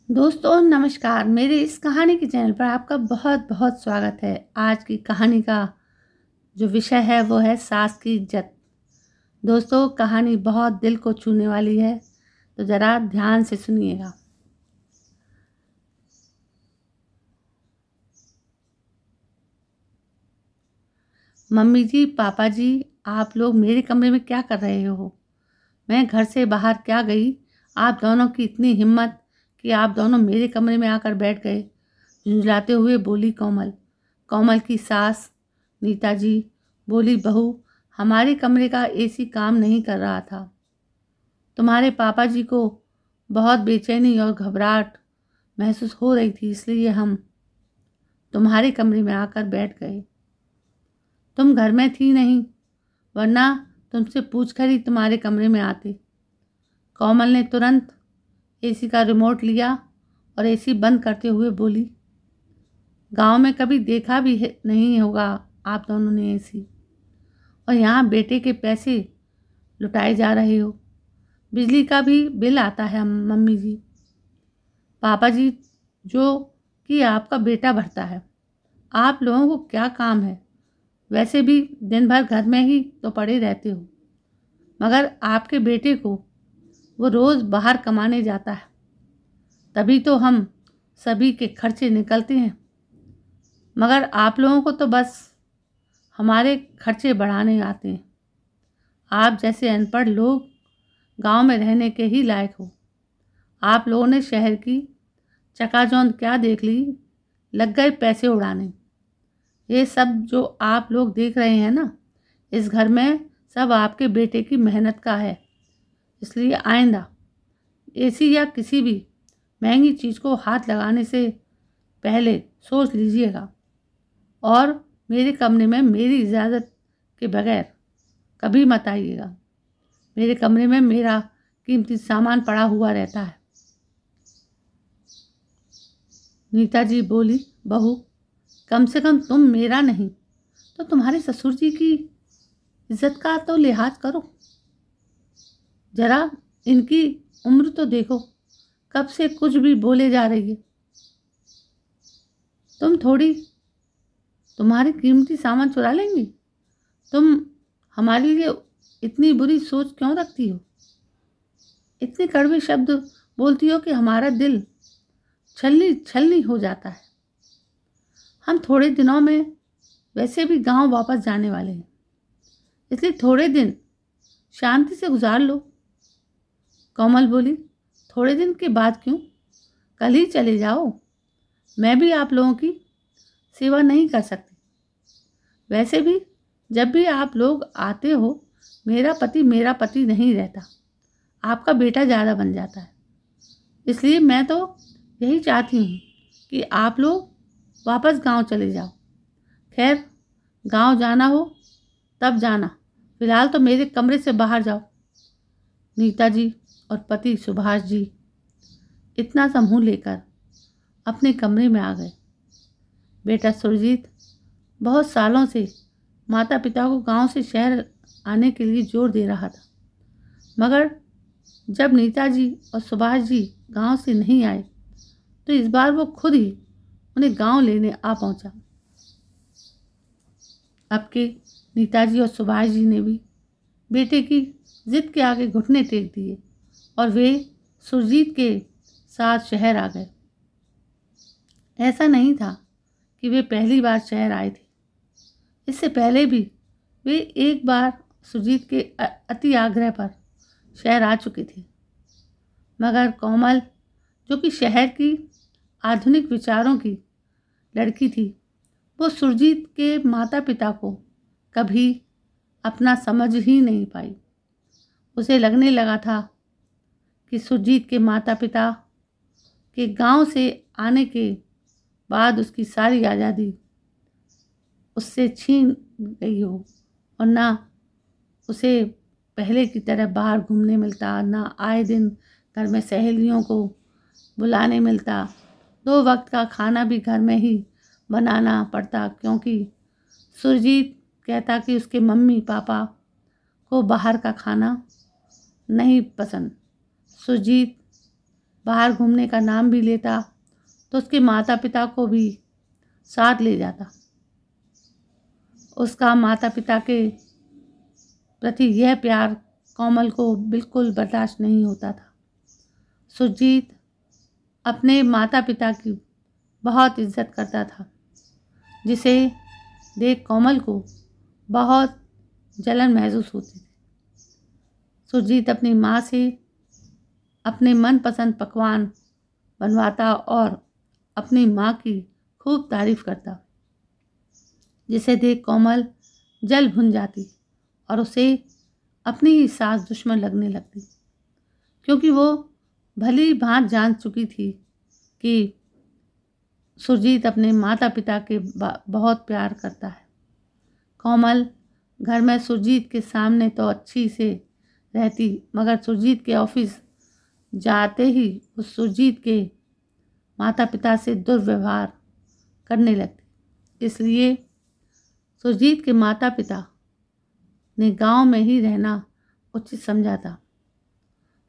दोस्तों नमस्कार। मेरे इस कहानी के चैनल पर आपका बहुत बहुत स्वागत है। आज की कहानी का जो विषय है वो है सास की इज्जत। दोस्तों कहानी बहुत दिल को छूने वाली है, तो ज़रा ध्यान से सुनिएगा। मम्मी जी, पापा जी, आप लोग मेरे कमरे में क्या कर रहे हो? मैं घर से बाहर क्या गई, आप दोनों की इतनी हिम्मत कि आप दोनों मेरे कमरे में आकर बैठ गए। झुंझलाते हुए बोली कोमल। कोमल की सास नीता जी बोली, बहू, हमारे कमरे का एसी काम नहीं कर रहा था। तुम्हारे पापा जी को बहुत बेचैनी और घबराहट महसूस हो रही थी, इसलिए हम तुम्हारे कमरे में आकर बैठ गए। तुम घर में थी नहीं, वरना तुमसे पूछकर ही तुम्हारे कमरे में आते। कोमल ने तुरंत एसी का रिमोट लिया और एसी बंद करते हुए बोली, गांव में कभी देखा भी नहीं होगा आप दोनों ने एसी, और यहाँ बेटे के पैसे लुटाए जा रहे हो। बिजली का भी बिल आता है मम्मी जी, पापा जी, जो कि आपका बेटा भरता है। आप लोगों को क्या काम है? वैसे भी दिन भर घर में ही तो पड़े रहते हो, मगर आपके बेटे को वो रोज़ बाहर कमाने जाता है, तभी तो हम सभी के खर्चे निकलते हैं। मगर आप लोगों को तो बस हमारे खर्चे बढ़ाने आते हैं। आप जैसे अनपढ़ लोग गांव में रहने के ही लायक हो। आप लोगों ने शहर की चकाचौंध क्या देख ली, लग गए पैसे उड़ाने। ये सब जो आप लोग देख रहे हैं ना, इस घर में सब आपके बेटे की मेहनत का है। इसलिए आइंदा एसी या किसी भी महंगी चीज़ को हाथ लगाने से पहले सोच लीजिएगा, और मेरे कमरे में मेरी इजाज़त के बगैर कभी मत आइएगा। मेरे कमरे में मेरा कीमती सामान पड़ा हुआ रहता है। नीता जी बोली, बहू, कम से कम तुम मेरा नहीं तो तुम्हारे ससुर जी की इज्जत का तो लिहाज करो। जरा इनकी उम्र तो देखो, कब से कुछ भी बोले जा रही है। तुम थोड़ी तुम्हारी कीमती सामान चुरा लेंगी। तुम हमारे लिए इतनी बुरी सोच क्यों रखती हो? इतने कड़वे शब्द बोलती हो कि हमारा दिल छलनी छलनी हो जाता है। हम थोड़े दिनों में वैसे भी गांव वापस जाने वाले हैं, इसलिए थोड़े दिन शांति से गुजार लो। कोमल बोली, थोड़े दिन के बाद क्यों, कल ही चले जाओ। मैं भी आप लोगों की सेवा नहीं कर सकती। वैसे भी जब भी आप लोग आते हो, मेरा पति नहीं रहता, आपका बेटा ज़्यादा बन जाता है। इसलिए मैं तो यही चाहती हूँ कि आप लोग वापस गांव चले जाओ। खैर, गांव जाना हो तब जाना, फिलहाल तो मेरे कमरे से बाहर जाओ। नीता जी और पति सुभाष जी इतना सा मुँह लेकर अपने कमरे में आ गए। बेटा सुरजीत बहुत सालों से माता पिता को गांव से शहर आने के लिए जोर दे रहा था, मगर जब नीता जी और सुभाष जी गांव से नहीं आए, तो इस बार वो खुद ही उन्हें गांव लेने आ पहुंचा। अब के नीता जी और सुभाष जी ने भी बेटे की जिद के आगे घुटने टेक दिए और वे सुरजीत के साथ शहर आ गए। ऐसा नहीं था कि वे पहली बार शहर आए थे। इससे पहले भी वे एक बार सुरजीत के अति आग्रह पर शहर आ चुके थे, मगर कोमल, जो कि शहर की आधुनिक विचारों की लड़की थी, वो सुरजीत के माता पिता को कभी अपना समझ ही नहीं पाई। उसे लगने लगा था कि सुरजीत के माता पिता के गांव से आने के बाद उसकी सारी आज़ादी उससे छीन गई हो, और ना उसे पहले की तरह बाहर घूमने मिलता, ना आए दिन घर में सहेलियों को बुलाने मिलता। 2 वक्त का खाना भी घर में ही बनाना पड़ता, क्योंकि सुरजीत कहता कि उसके मम्मी पापा को बाहर का खाना नहीं पसंद। सुरजीत बाहर घूमने का नाम भी लेता तो उसके माता पिता को भी साथ ले जाता। उसका माता पिता के प्रति यह प्यार कोमल को बिल्कुल बर्दाश्त नहीं होता था। सुरजीत अपने माता पिता की बहुत इज्जत करता था, जिसे देख कोमल को बहुत जलन महसूस होती थी। सुरजीत अपनी माँ से अपने मनपसंद पकवान बनवाता और अपनी माँ की खूब तारीफ करता, जिसे देख कोमल जल भुन जाती और उसे अपनी ही सास दुश्मन लगने लगती, क्योंकि वो भली भांति जान चुकी थी कि सुरजीत अपने माता पिता के बहुत प्यार करता है। कोमल घर में सुरजीत के सामने तो अच्छी से रहती, मगर सुरजीत के ऑफिस जाते ही उस सुरजीत के माता पिता से दुर्व्यवहार करने लगती। इसलिए सुरजीत के माता पिता ने गांव में ही रहना उचित समझा था।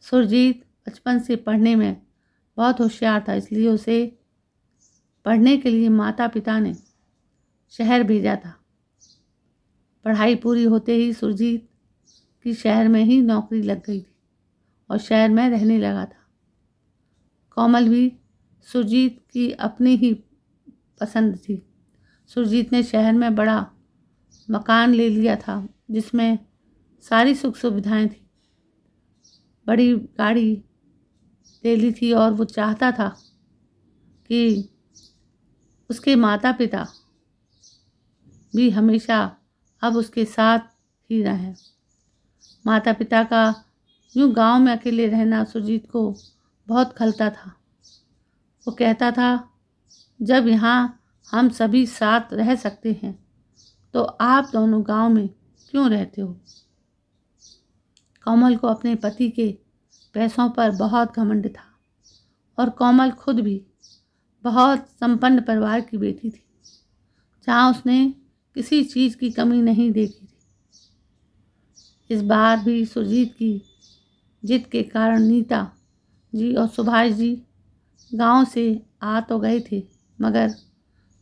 सुरजीत बचपन से पढ़ने में बहुत होशियार था, इसलिए उसे पढ़ने के लिए माता पिता ने शहर भेजा था। पढ़ाई पूरी होते ही सुरजीत की शहर में ही नौकरी लग गई थी और शहर में रहने लगा था। कोमल भी सुरजीत की अपनी ही पसंद थी। सुरजीत ने शहर में बड़ा मकान ले लिया था, जिसमें सारी सुख सुविधाएं थी। बड़ी गाड़ी ले ली थी और वो चाहता था कि उसके माता पिता भी हमेशा अब उसके साथ ही रहें। माता पिता का यूँ गांव में अकेले रहना सुरजीत को बहुत खलता था। वो कहता था, जब यहाँ हम सभी साथ रह सकते हैं तो आप दोनों गांव में क्यों रहते हो। कोमल को अपने पति के पैसों पर बहुत घमंड था और कोमल खुद भी बहुत संपन्न परिवार की बेटी थी, जहाँ उसने किसी चीज़ की कमी नहीं देखी थी। इस बार भी सुरजीत की जिद के कारण नीता जी और सुभाष जी गांव से आ तो गए थे, मगर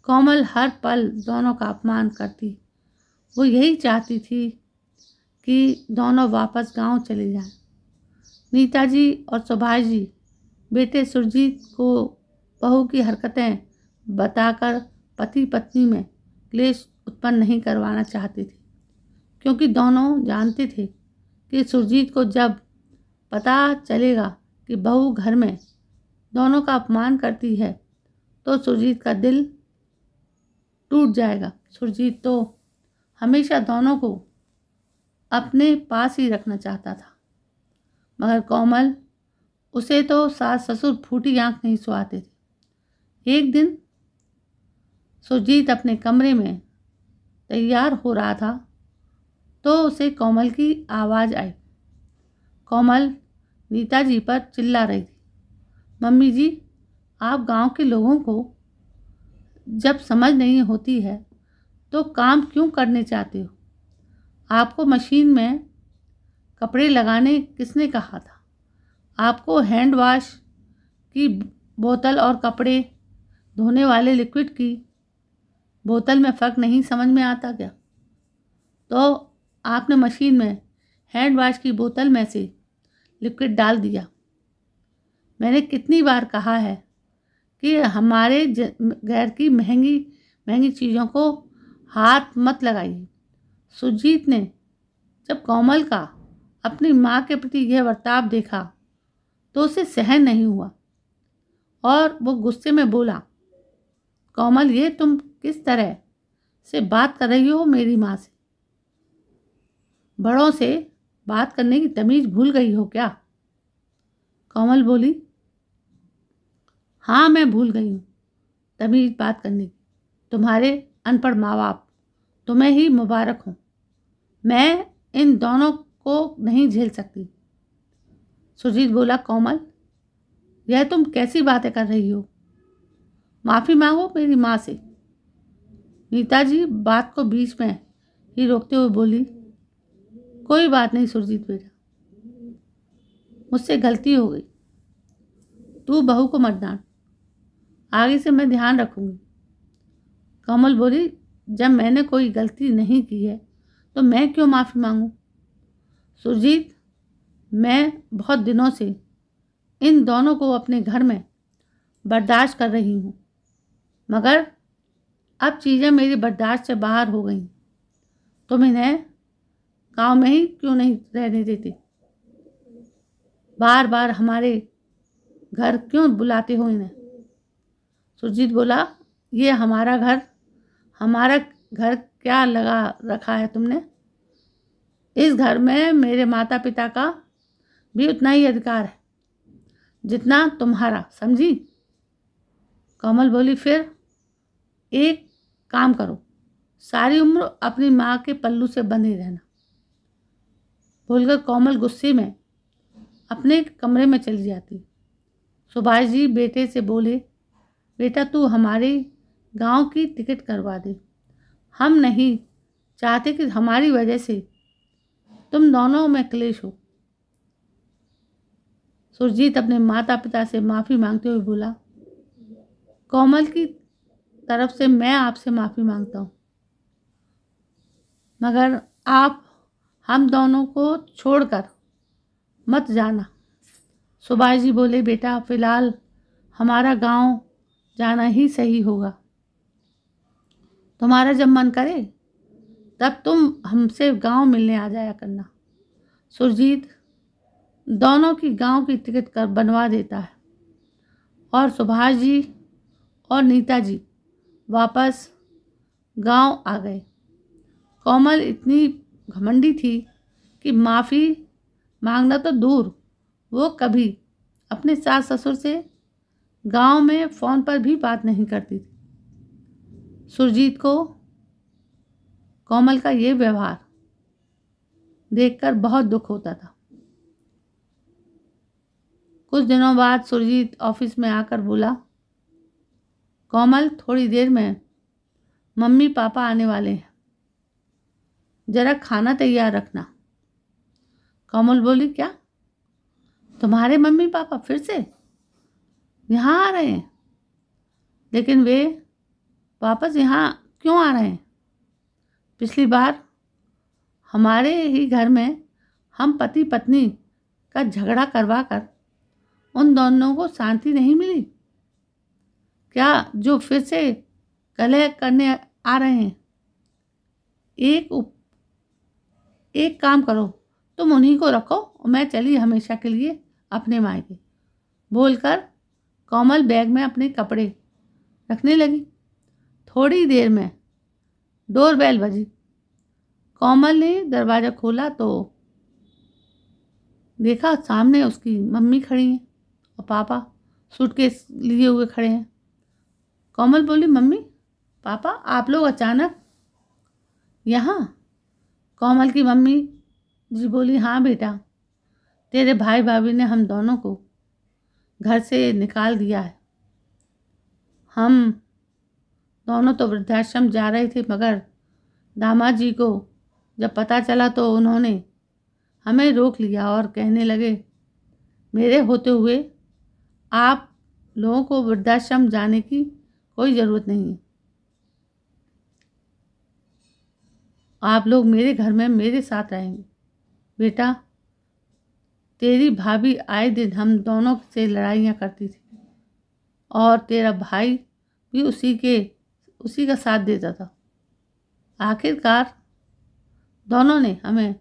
कोमल हर पल दोनों का अपमान करती। वो यही चाहती थी कि दोनों वापस गांव चले जाएं। नीता जी और सुभाष जी बेटे सुरजीत को बहू की हरकतें बताकर पति पत्नी में क्लेश उत्पन्न नहीं करवाना चाहते थे, क्योंकि दोनों जानते थे कि सुरजीत को जब पता चलेगा कि बहू घर में दोनों का अपमान करती है तो सुरजीत का दिल टूट जाएगा। सुरजीत तो हमेशा दोनों को अपने पास ही रखना चाहता था, मगर कोमल उसे तो सास ससुर फूटी आंख नहीं सुहाते थे। एक दिन सुरजीत अपने कमरे में तैयार हो रहा था तो उसे कोमल की आवाज़ आई। कोमल नीता जी पर चिल्ला रही थी, मम्मी जी, आप गांव के लोगों को जब समझ नहीं होती है तो काम क्यों करने चाहते हो। आपको मशीन में कपड़े लगाने किसने कहा था। आपको हैंड वॉश की बोतल और कपड़े धोने वाले लिक्विड की बोतल में फ़र्क नहीं समझ में आता क्या। तो आपने मशीन में हैंड वॉश की बोतल में से लिक्विड डाल दिया। मैंने कितनी बार कहा है कि हमारे घर की महंगी महंगी चीज़ों को हाथ मत लगाइए। सुरजीत ने जब कोमल का अपनी माँ के प्रति यह बर्ताव देखा तो उसे सहन नहीं हुआ और वो गुस्से में बोला, कोमल, ये तुम किस तरह से बात कर रही हो मेरी माँ से। बड़ों से बात करने की तमीज़ भूल गई हो क्या। कोमल बोली, हाँ, मैं भूल गई हूँ तमीज़ बात करने की। तुम्हारे अनपढ़ माँ बाप, तुम्हें ही मुबारक हो। मैं इन दोनों को नहीं झेल सकती। सुरजीत बोला, कोमल, यह तुम कैसी बातें कर रही हो। माफ़ी मांगो मेरी माँ से। नीता जी बात को बीच में ही रोकते हुए बोली, कोई बात नहीं सुरजीत बेटा, मुझसे गलती हो गई। तू बहू को मत डांट, आगे से मैं ध्यान रखूंगी। कमल बोली, जब मैंने कोई गलती नहीं की है तो मैं क्यों माफ़ी मांगूं? सुरजीत, मैं बहुत दिनों से इन दोनों को अपने घर में बर्दाश्त कर रही हूँ, मगर अब चीज़ें मेरी बर्दाश्त से बाहर हो गई। तुम इन्हें गांव में ही क्यों नहीं रहने देती? बार बार हमारे घर क्यों बुलाते हो इन्हें? सुरजीत बोला, ये हमारा घर क्या लगा रखा है तुमने? इस घर में मेरे माता पिता का भी उतना ही अधिकार है जितना तुम्हारा, समझी? कमल बोली, फिर एक काम करो, सारी उम्र अपनी माँ के पल्लू से बंधे रहना। बोलकर कोमल गुस्से में अपने कमरे में चली जाती। सुभाष जी बेटे से बोले, बेटा तू हमारे गांव की टिकट करवा दे, हम नहीं चाहते कि हमारी वजह से तुम दोनों में क्लेश हो। सुरजीत अपने माता पिता से माफ़ी मांगते हुए बोला, कोमल की तरफ से मैं आपसे माफ़ी मांगता हूँ, मगर आप हम दोनों को छोड़कर मत जाना। सुभाष जी बोले, बेटा फिलहाल हमारा गांव जाना ही सही होगा। तुम्हारा जब मन करे तब तुम हमसे गांव मिलने आ जाया करना। सुरजीत दोनों की गांव की टिकट कर बनवा देता है और सुभाष जी और नीता जी वापस गांव आ गए। कोमल इतनी घमंडी थी कि माफ़ी मांगना तो दूर, वो कभी अपने सास ससुर से गांव में फ़ोन पर भी बात नहीं करती थी। सुरजीत को कोमल का ये व्यवहार देखकर बहुत दुख होता था। कुछ दिनों बाद सुरजीत ऑफिस में आकर बोला, कोमल थोड़ी देर में मम्मी पापा आने वाले हैं, जरा खाना तैयार रखना। कोमल बोली, क्या तुम्हारे मम्मी पापा फिर से यहाँ आ रहे हैं? लेकिन वे वापस यहाँ क्यों आ रहे हैं? पिछली बार हमारे ही घर में हम पति पत्नी का झगड़ा करवा कर उन दोनों को शांति नहीं मिली क्या, जो फिर से कलह करने आ रहे हैं? एक काम करो, तुम उन्हीं को रखो और मैं चली हमेशा के लिए अपने मायके। बोलकर कोमल बैग में अपने कपड़े रखने लगी। थोड़ी देर में डोरबेल बजी। कोमल ने दरवाज़ा खोला तो देखा सामने उसकी मम्मी खड़ी हैं और पापा सूटकेस लिए हुए खड़े हैं। कोमल बोली, मम्मी पापा आप लोग अचानक यहाँ? कोमल की मम्मी जी बोली, हाँ बेटा, तेरे भाई भाभी ने हम दोनों को घर से निकाल दिया है। हम दोनों तो वृद्धाश्रम जा रहे थे, मगर दामाद जी को जब पता चला तो उन्होंने हमें रोक लिया और कहने लगे, मेरे होते हुए आप लोगों को वृद्धाश्रम जाने की कोई ज़रूरत नहीं है। आप लोग मेरे घर में मेरे साथ रहेंगे। बेटा तेरी भाभी आए दिन हम दोनों से लड़ाइयाँ करती थी और तेरा भाई भी उसी का साथ देता था। आखिरकार दोनों ने हमें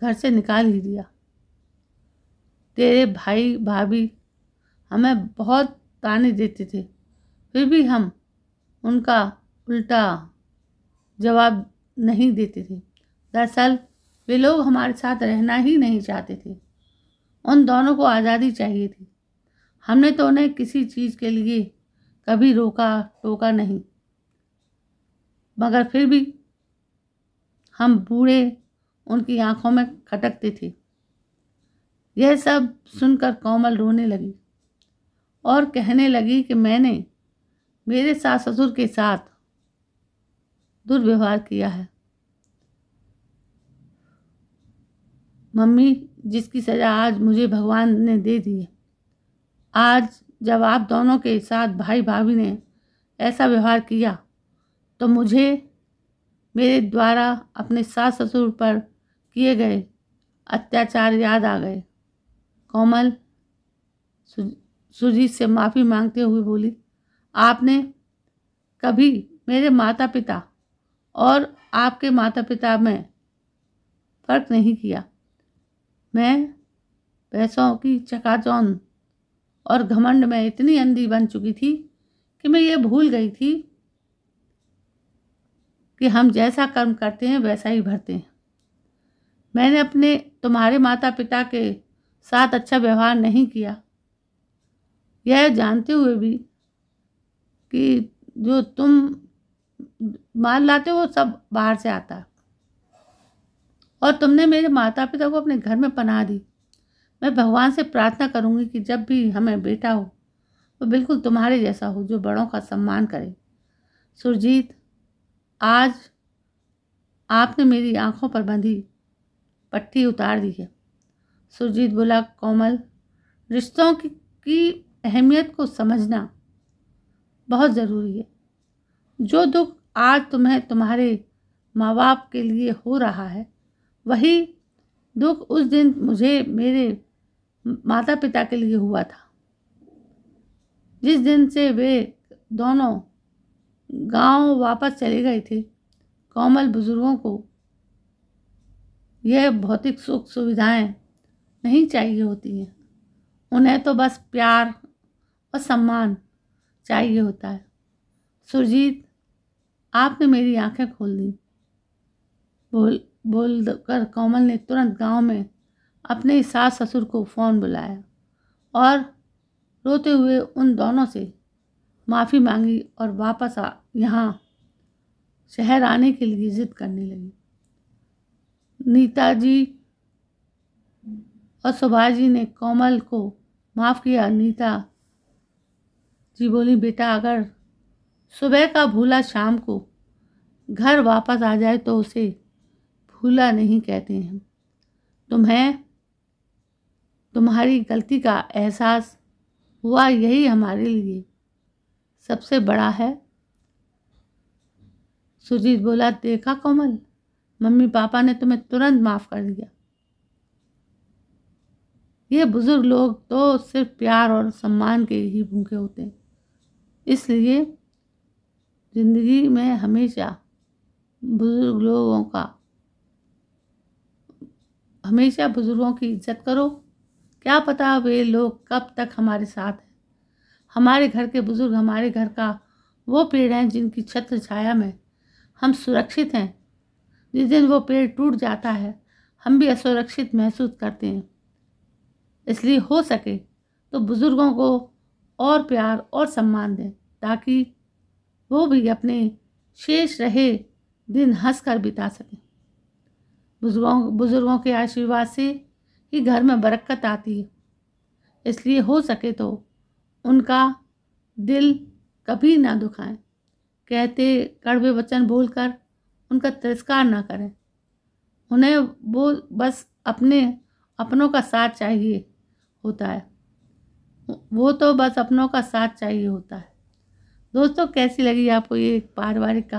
घर से निकाल ही दिया। तेरे भाई भाभी हमें बहुत ताने देते थे, फिर भी हम उनका उल्टा जवाब नहीं देते थे। दरअसल वे लोग हमारे साथ रहना ही नहीं चाहते थे। उन दोनों को आज़ादी चाहिए थी। हमने तो उन्हें किसी चीज़ के लिए कभी रोका टोका नहीं, मगर फिर भी हम बूढ़े उनकी आंखों में खटकते थे। यह सब सुनकर कोमल रोने लगी और कहने लगी कि मैंने मेरे सास ससुर के साथ दुर्व्यवहार किया है। मम्मी, जिसकी सज़ा आज मुझे भगवान ने दे दी है, आज जब आप दोनों के साथ भाई भाभी ने ऐसा व्यवहार किया तो मुझे मेरे द्वारा अपने सास ससुर पर किए गए अत्याचार याद आ गए। कोमल सुजीत से माफ़ी मांगते हुए बोली, आपने कभी मेरे माता पिता और आपके माता पिता में फ़र्क नहीं किया। मैं पैसों की चकाचौंध और घमंड में इतनी अंधी बन चुकी थी कि मैं ये भूल गई थी कि हम जैसा कर्म करते हैं वैसा ही भरते हैं। मैंने अपने तुम्हारे माता पिता के साथ अच्छा व्यवहार नहीं किया, यह जानते हुए भी कि जो तुम माल लाते हो वो सब बाहर से आता है, और तुमने मेरे माता पिता को अपने घर में पनाह दी। मैं भगवान से प्रार्थना करूंगी कि जब भी हमें बेटा हो तो बिल्कुल तुम्हारे जैसा हो, जो बड़ों का सम्मान करे। सुरजीत, आज आपने मेरी आंखों पर बंधी पट्टी उतार दी है। सुरजीत बोला, कोमल, रिश्तों की अहमियत को समझना बहुत ज़रूरी है। जो दुख आज तुम्हें तुम्हारे माँ बाप के लिए हो रहा है, वही दुख उस दिन मुझे मेरे माता पिता के लिए हुआ था, जिस दिन से वे दोनों गांव वापस चले गए थे। कोमल, बुजुर्गों को यह भौतिक सुख सुविधाएं नहीं चाहिए होती हैं, उन्हें तो बस प्यार और सम्मान चाहिए होता है। सुरजीत, आपने मेरी आंखें खोल दी। बोल कर कोमल ने तुरंत गांव में अपने सास ससुर को फ़ोन बुलाया और रोते हुए उन दोनों से माफ़ी मांगी और वापस यहाँ शहर आने के लिए ज़िद करने लगी। नीता जी और सुभाष जी ने कोमल को माफ़ किया। नीता जी बोली, बेटा, अगर सुबह का भूला शाम को घर वापस आ जाए तो उसे भूला नहीं कहते हैं। तुम्हें तुम्हारी गलती का एहसास हुआ, यही हमारे लिए सबसे बड़ा है। सुजीत बोला, देखा कोमल, मम्मी पापा ने तुम्हें तुरंत माफ़ कर दिया। ये बुजुर्ग लोग तो सिर्फ प्यार और सम्मान के ही भूखे होते हैं, इसलिए ज़िंदगी में हमेशा बुजुर्गों की इज्जत करो। क्या पता वे लोग कब तक हमारे साथ हैं। हमारे घर के बुजुर्ग हमारे घर का वो पेड़ हैं जिनकी छत्र छाया में हम सुरक्षित हैं। जिस दिन वो पेड़ टूट जाता है, हम भी असुरक्षित महसूस करते हैं। इसलिए हो सके तो बुजुर्गों को और प्यार और सम्मान दें, ताकि वो भी अपने शेष रहे दिन हंसकर बिता सकें। बुजुर्गों के आशीर्वाद से ही घर में बरकत आती है। इसलिए हो सके तो उनका दिल कभी ना दुखाएं। कहते कड़वे वचन बोलकर उनका तिरस्कार ना करें। उन्हें वो बस अपनों का साथ चाहिए होता है। वो तो बस अपनों का साथ चाहिए होता है। दोस्तों, कैसी लगी आपको ये पारिवारिक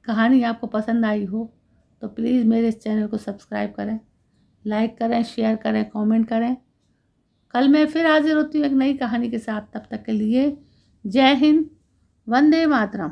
कहानी आपको पसंद आई हो तो प्लीज़ मेरे इस चैनल को सब्सक्राइब करें, लाइक करें, शेयर करें, कमेंट करें। कल मैं फिर हाजिर होती हूँ एक नई कहानी के साथ। तब तक के लिए जय हिंद, वंदे मातरम।